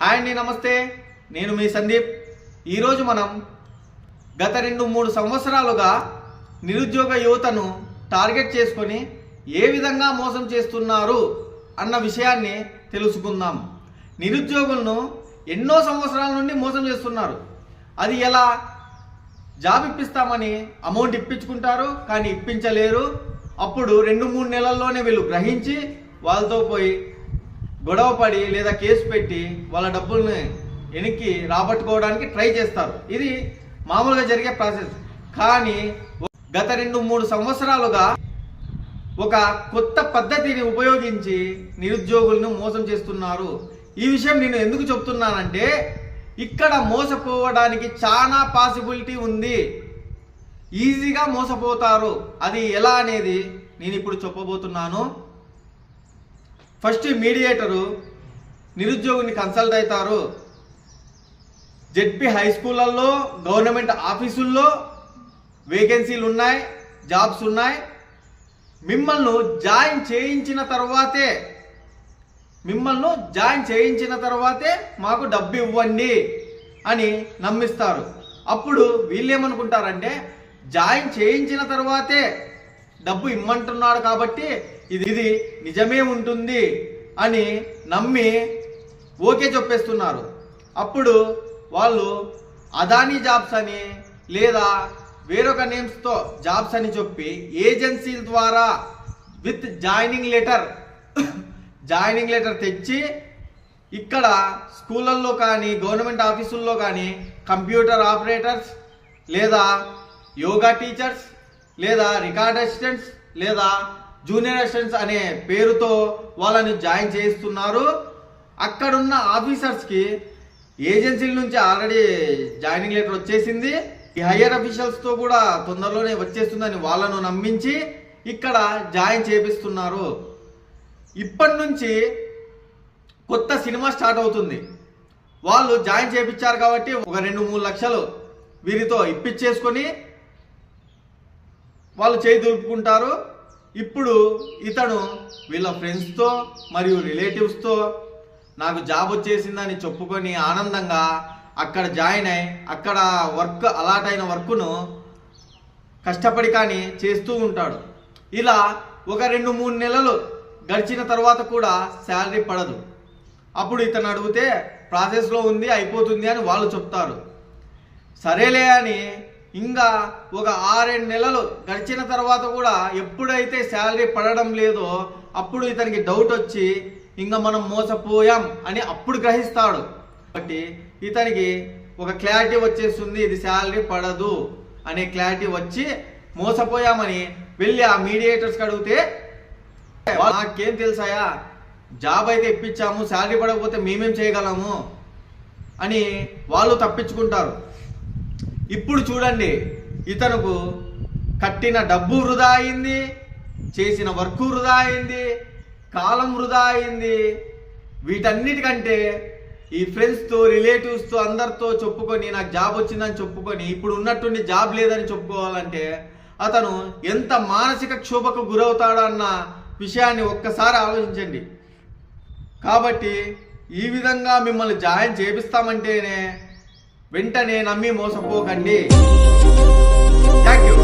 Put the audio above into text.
Hi అండి, నమస్తే. నేను మీ సందీప్. ఈరోజు మనం గత 2-3 సంవత్సరాలుగా నిరుద్యోగ యువతను టార్గెట్ చేసుకొని ఏ విధంగా మోసం చేస్తున్నారు అన్న విషయాన్ని తెలుసుకుందాం. నిరుద్యోగులను ఎన్నో సంవత్సరాల నుండి మోసం చేస్తున్నారు. అది ఎలా? జాబ్ ఇప్పిస్తామని అమౌంట్ ఇప్పించుకుంటారు, కానీ ఇప్పించలేరు. అప్పుడు 2-3 నెలల్లోనే వీళ్ళు గ్రహించి వాళ్ళతో పోయి గొడవపడి లేదా కేసు పెట్టి వాళ్ళ డబ్బుల్ని వెనక్కి రాబట్టుకోవడానికి ట్రై చేస్తారు. ఇది మామూలుగా జరిగే ప్రాసెస్. కానీ గత 2-3 సంవత్సరాలుగా ఒక కొత్త పద్ధతిని ఉపయోగించి నిరుద్యోగులను మోసం చేస్తున్నారు. ఈ విషయం నేను ఎందుకు చెప్తున్నానంటే, ఇక్కడ మోసపోవడానికి చాలా పాసిబిలిటీ ఉంది. ఈజీగా మోసపోతారు. అది ఎలా అనేది నేను ఇప్పుడు చెప్పబోతున్నాను. ఫస్ట్ మీడియేటరు నిరుద్యోగిని కన్సల్ట్ అవుతారు. జెడ్పీ హై స్కూళ్ళల్లో, గవర్నమెంట్ ఆఫీసుల్లో వేకెన్సీలు ఉన్నాయి, జాబ్స్ ఉన్నాయి. మిమ్మల్ని జాయిన్ చేయించిన తర్వాతే మాకు డబ్బు ఇవ్వండి అని నమ్మిస్తారు. అప్పుడు వీళ్ళేమనుకుంటారంటే, జాయిన్ చేయించిన తర్వాతే డబ్బు ఇమ్మంటున్నాడు కాబట్టి ఇది నిజమే ఉంటుంది అని నమ్మి ఓకే చెప్పేస్తున్నారు. అప్పుడు వాళ్ళు అదానీ జాబ్స్ అని లేదా వేరొక నేమ్స్తో జాబ్స్ అని చెప్పి ఏజెన్సీల ద్వారా విత్ జాయినింగ్ లెటర్ తెచ్చి ఇక్కడ స్కూళ్ళల్లో కానీ గవర్నమెంట్ ఆఫీసుల్లో కానీ కంప్యూటర్ ఆపరేటర్స్ లేదా యోగా టీచర్స్ లేదా రికార్డ్ అసిస్టెంట్స్ లేదా జూనియర్ అసిస్టెంట్స్ అనే పేరుతో వాళ్ళని జాయిన్ చేయిస్తున్నారు. అక్కడున్న ఆఫీసర్స్కి ఏజెన్సీల నుంచి ఆల్రెడీ జాయినింగ్ లెటర్ వచ్చేసింది. ఈ హయ్యర్ అఫీషియల్స్తో కూడా తొందరలోనే వచ్చేస్తుందని వాళ్ళను నమ్మించి ఇక్కడ జాయిన్ చేపిస్తున్నారు. ఇప్పటి నుంచి కొత్త సినిమా స్టార్ట్ అవుతుంది. వాళ్ళు జాయిన్ చేయించారు కాబట్టి ఒక 2-3 లక్షలు వీరితో ఇప్పించేసుకొని వాళ్ళు చేయి దులుపుకుంటారు. ఇప్పుడు ఇతను వీళ్ళ ఫ్రెండ్స్తో మరియు రిలేటివ్స్తో నాకు జాబ్ వచ్చేసిందని చెప్పుకొని ఆనందంగా అక్కడ జాయిన్ అయి అక్కడ వర్క్ అలాట్ అయిన వర్క్ను కష్టపడి కానీ చేస్తూ ఉంటాడు. ఇలా ఒక 2-3 నెలలు గడిచిన తర్వాత కూడా శాలరీ పడదు. అప్పుడు ఇతను అడిగితే ప్రాసెస్లో ఉంది, అయిపోతుంది అని వాళ్ళు చెప్తారు. సరేలే అని ఇంకా ఒక 6-7 నెలలు గడిచిన తర్వాత కూడా ఎప్పుడైతే శాలరీ పడడం లేదో అప్పుడు ఇతనికి డౌట్ వచ్చి ఇంకా మనం మోసపోయాం అని అప్పుడు గ్రహిస్తాడు. కాబట్టి ఇతనికి ఒక క్లారిటీ వచ్చేస్తుంది, ఇది శాలరీ పడదు అనే క్లారిటీ వచ్చి మోసపోయామని వెళ్ళి ఆ మీడియేటర్స్కి అడిగితే, నాకేం తెలుసాయా, జాబ్ అయితే ఇప్పించాము, శాలరీ పడకపోతే మేమేం చేయగలము అని వాళ్ళు తప్పించుకుంటారు. ఇప్పుడు చూడండి, ఇతనుకు కట్టిన డబ్బు వృధా అయింది, చేసిన వర్క్ వృధా అయింది, కాలం వృధా అయింది. వీటన్నిటికంటే ఈ ఫ్రెండ్స్తో రిలేటివ్స్తో అందరితో చెప్పుకొని నాకు జాబ్ వచ్చిందని చెప్పుకొని ఇప్పుడు ఉన్నట్టుండి జాబ్ లేదని చెప్పుకోవాలంటే అతను ఎంత మానసిక క్షోభకు గురవుతాడో అన్న విషయాన్ని ఒక్కసారి ఆలోచించండి. కాబట్టి ఈ విధంగా మిమ్మల్ని జాయిన్ చేపిస్తామంటేనే వెంటనే నమ్మి మోసపోకండి. Thank you.